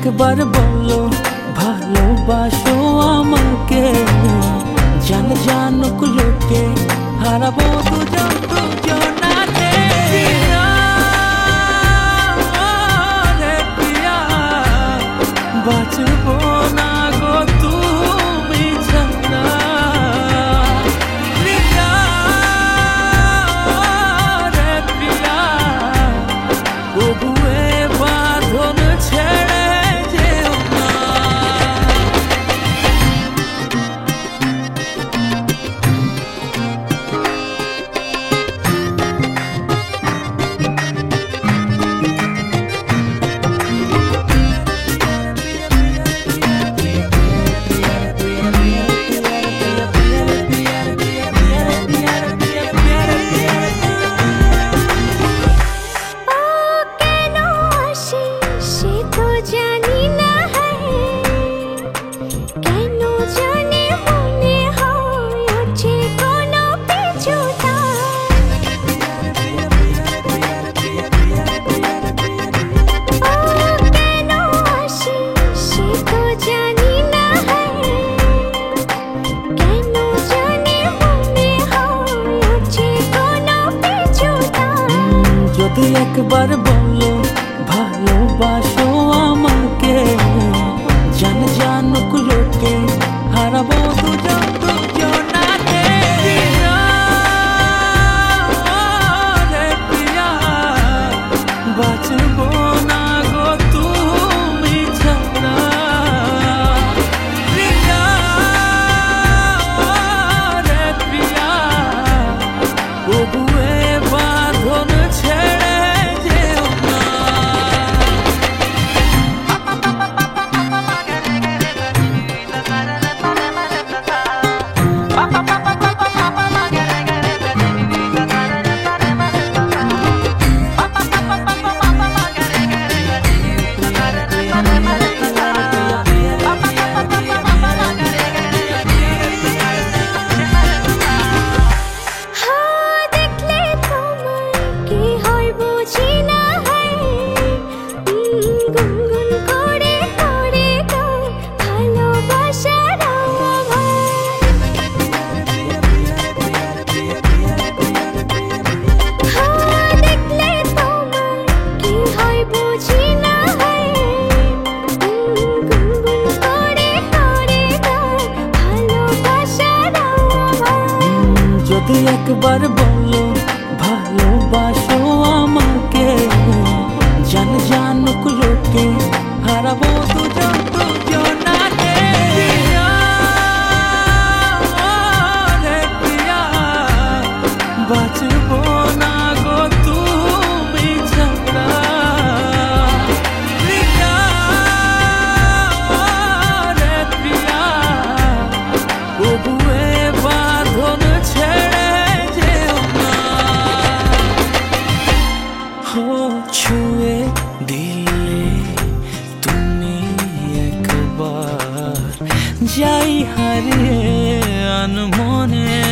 একবার বলো ভালোবাসো আমাকে, জান জানুক লোকে হারাবো দুজন দুজনাকে। রে প্রিয়া বাঁচবো না গো তুমি ছাড়া। প্রিয়া রে প্রিয়া তবুয়ে বাঁধন ছেড়ে যেও না। যদি একবার বলো ভালোবাসো আমাকে, জান জানুক লোকে হারাবো দুজন দুজনাকে। রে প্রিয়া বাঁচবো না গো তুমি ছাড়া। প্রিয়া রে প্রিয়া তবুয়ে বাঁধন ছেড়ে যেও না। যদি একবার বলো ভালোবাসো আমাকে, জান জানুক লোকে হারাবো দুজন দুজনাকে। রে প্রিয়া বাঁচবো না গো তুমি ছাড়া। প্রিয়া রে প্রিয়া তবুয়ে বাঁধন ছেড়ে যেও না। ছুঁয়ে দিলে তুমি একবার, যাই হারিয়ে আনমনে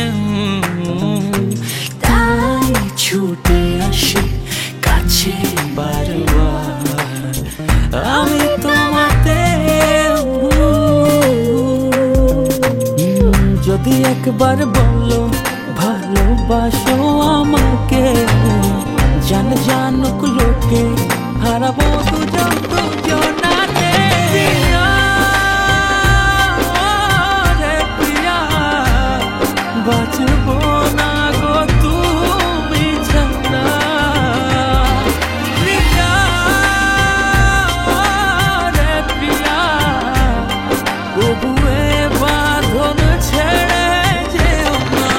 তাই ছুটে আসি কাছে বারবার আমি তোমাতে। যদি একবার বলো ভালোবাসো আমাকে, জান জানুক লোকে হারাবো দুজন দুজনাকে। রে প্রিয়া বাঁচবো না গো তুমি ছাড়া। প্রিয়া রে প্রিয়া তবুয়ে বাঁধন ছেড়ে যেও না।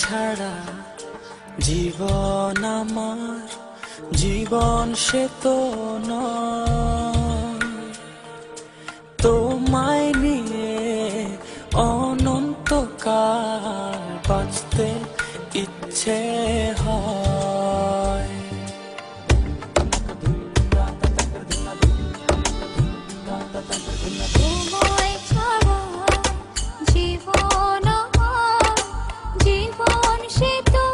ছাড়া জীবন আমার জীবন সে তো নয়। তোমায় নিয়ে অনন্তকাল বাঁচতে ইচ্ছে হয়। তোমায় ছাড়া জীবন আমার জীবন সে তো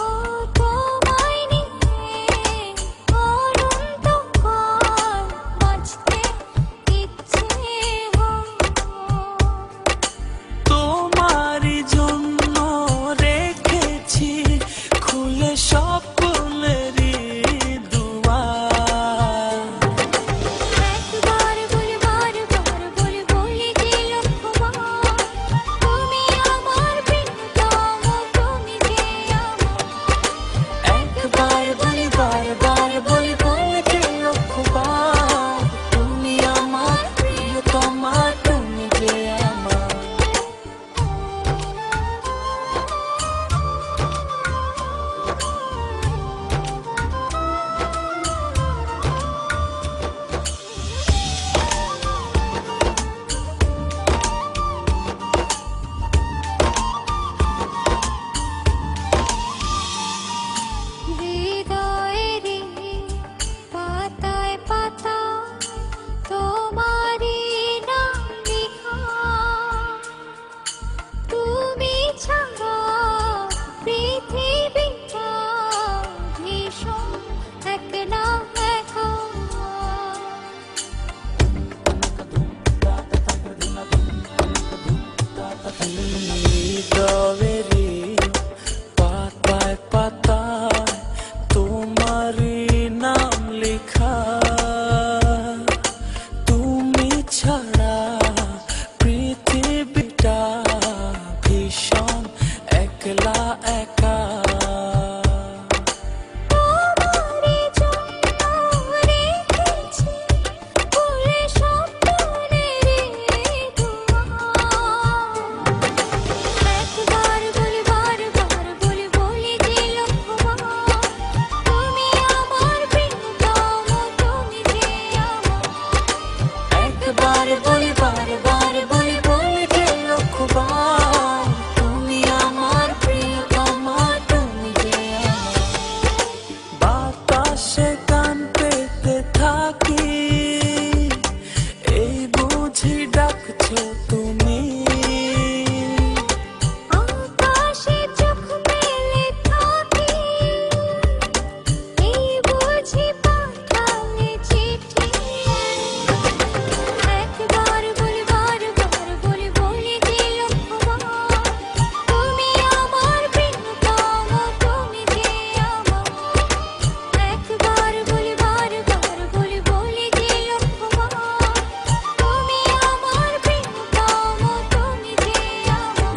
ও তোমায় নিয়ে অনন্তকাল বাঁচতে ইচ্ছে হয়। তোমারই জন্য রেখেছি খুলে স্বপ্নেরই দুয়ার। একবার বলে বারবার বলে বলে যে লক্ষ্যবার তুমি আমার প্রিয়তম তুমি যে আমার। একবার বলি বারবার বলি বলে যে লক্ষ্যবার তুমি আমার প্রিয়তমা তুমি যে আমার। হৃদয়েরই পাতায় পাতায় তোমারই নাম লেখা তুমি ছাড়া পৃথিবীটা ভীষণ একলা একা। হৃদয়েরই পাতায় পাতায় তোমারই নাম লেখা তুমি ছাড়া পৃথিবীটা ভীষণ একলা একা। তোমারই জন্য রেখেছি খুলে স্বপ্নেরই দুয়ার। একবার বলে বারবার বলে বলে যে লক্ষ্যবার তুমি আমার প্রিয়তম তুমি যে আমার। একবার বলি বারবার বলি বলি যে লক্ষ্যবার তুমি আমার প্রিয়তমা তুমি যে আমার। বাতাসে গান পেতে থাকি এই বুঝি ডাকছো তুমি। আকাশে চোখ মেলে থাকি এই বুঝি পাঠালে চিঠি। একবার বলে বারবার বলে বলে যে লক্ষ্যবার তুমি আমার প্রিয়তম তুমি যে আমার। একবার বলে বারবার বলে বলে যে লক্ষ্যবার তুমি আমার প্রিয়তম তুমি যে আমার।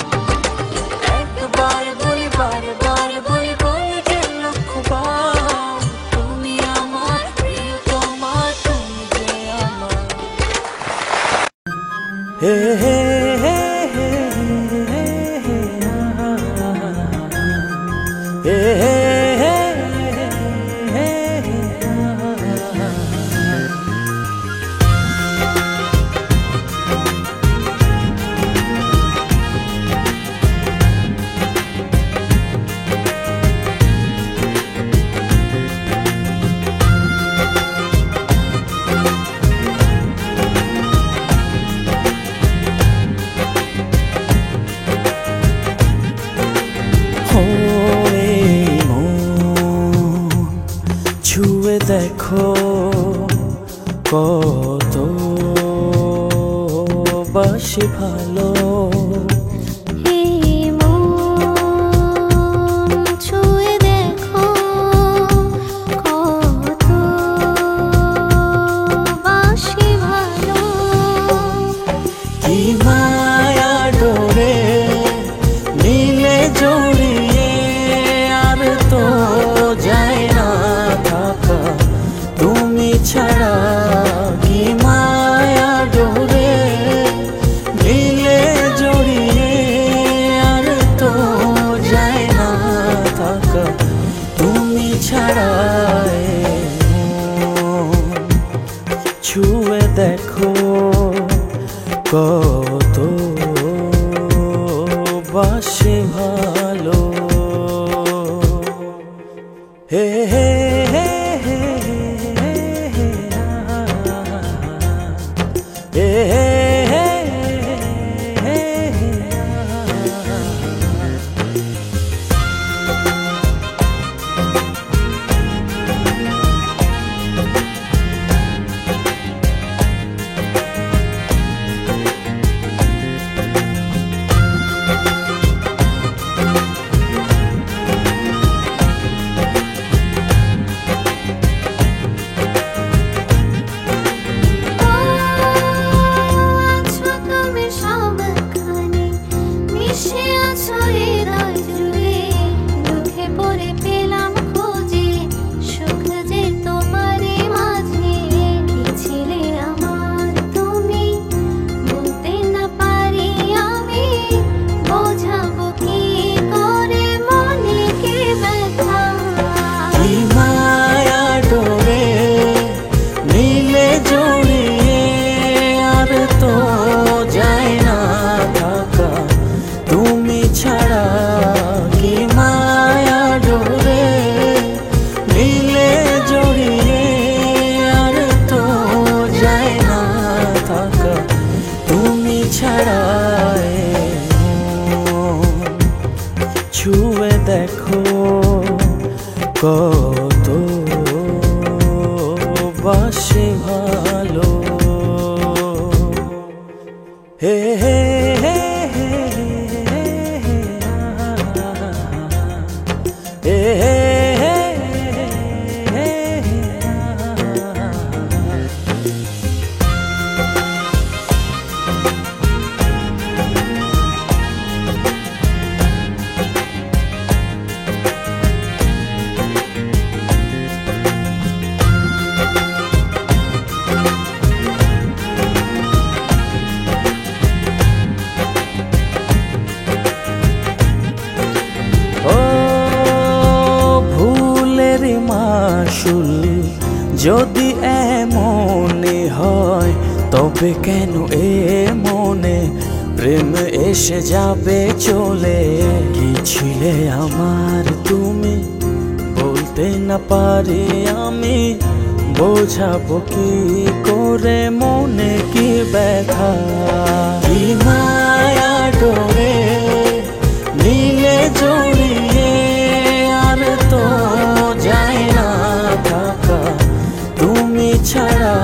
একবার বলি বারবার বলি বলি যে লক্ষ্যবার তুমি আমার প্রিয়তমা তুমি যে আমার। হে হে হে হে হে হে হে ছুঁয়ে দেখো কত বাসি ভালো। এই মন ছুঁয়ে দেখো কত বাসি ভালো। কি মায়া ডোরে নীলে জড়িয়ে আর তো যায় না থাকা তুমি ছাড়া। কি মায়া ডোরে নীলে জড়িয়ে বাসি ভালো। হে হে হে হে হে হে হে হে ছাড়া কি মায়া ডোরে মিলে জড়িয়ে আর তো যায় না থাকা তুমি ছাড়া। ছুঁয়ে দেখো কত বাসি ভালো। হে হে হে মাসুল যদি এমনই হয় তবে কেন এ মনে প্রেম এসে যাবে চলে। কি ছিলে আমার তুমি বলতে না পারি আমি বোঝাবো কি করে মনে কি ব্যথা। কি মায়া ডোরে নীলে জড়িয়ে আর তো যায় না থাকা তুমি ছাড়া।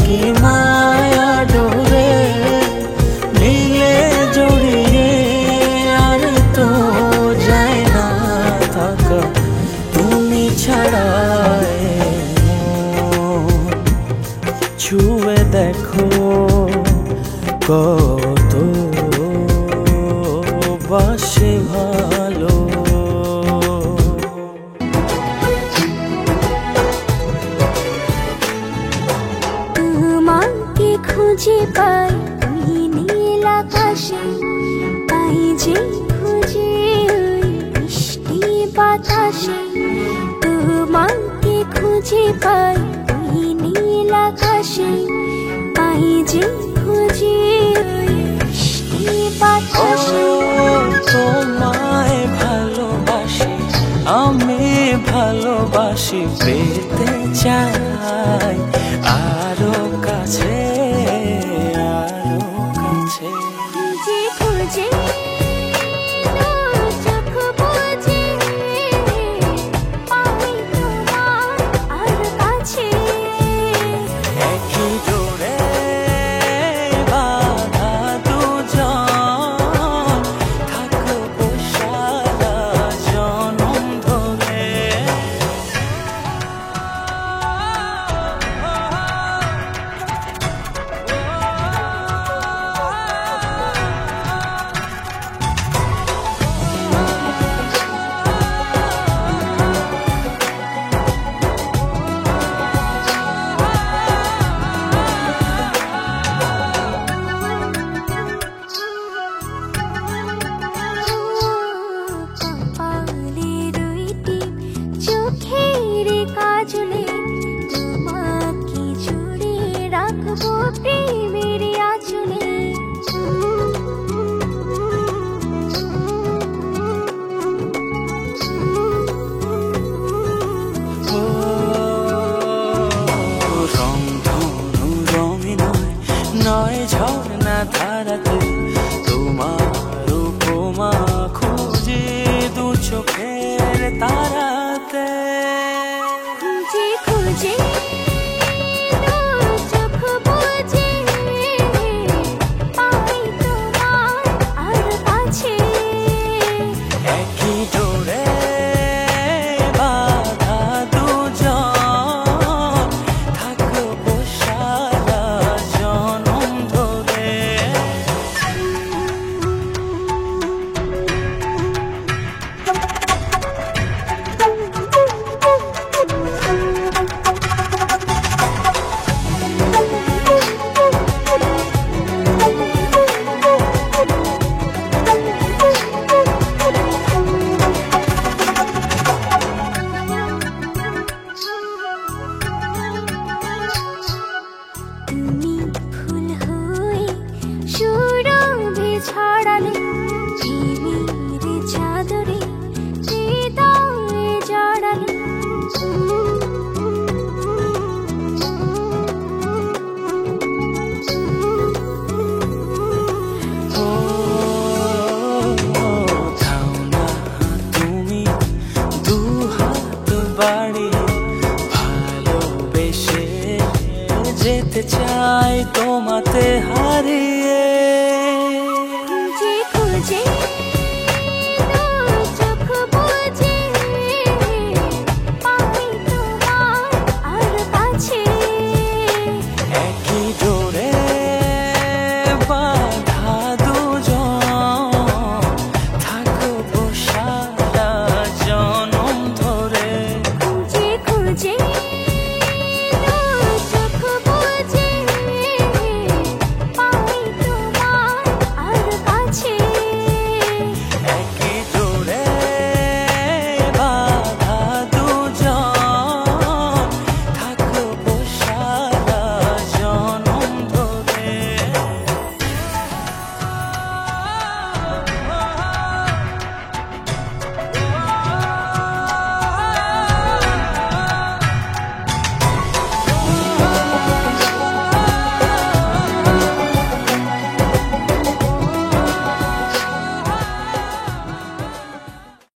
কি মায়া ডোরে নীলে জড়িয়ে আর তো যায় না থাকা তুমি ছাড়া। ছুঁয়ে দেখো কত বাসি ভালো। তোমাকে খুঁজে পাই ওই নীল আকাশে, পাই যে খুঁজে ওই মিষ্টি বাতাসে। তোমাকে খুঁজে পাই ওই নীল আকাশে, পাই যে খুঁজে ওই মিষ্টি বাতাসে। তোমায় ভালোবাসি আমি ভালোবাসি পেতে চাই আরো কাছে আরো কাছে। খুঁজে খুঁজে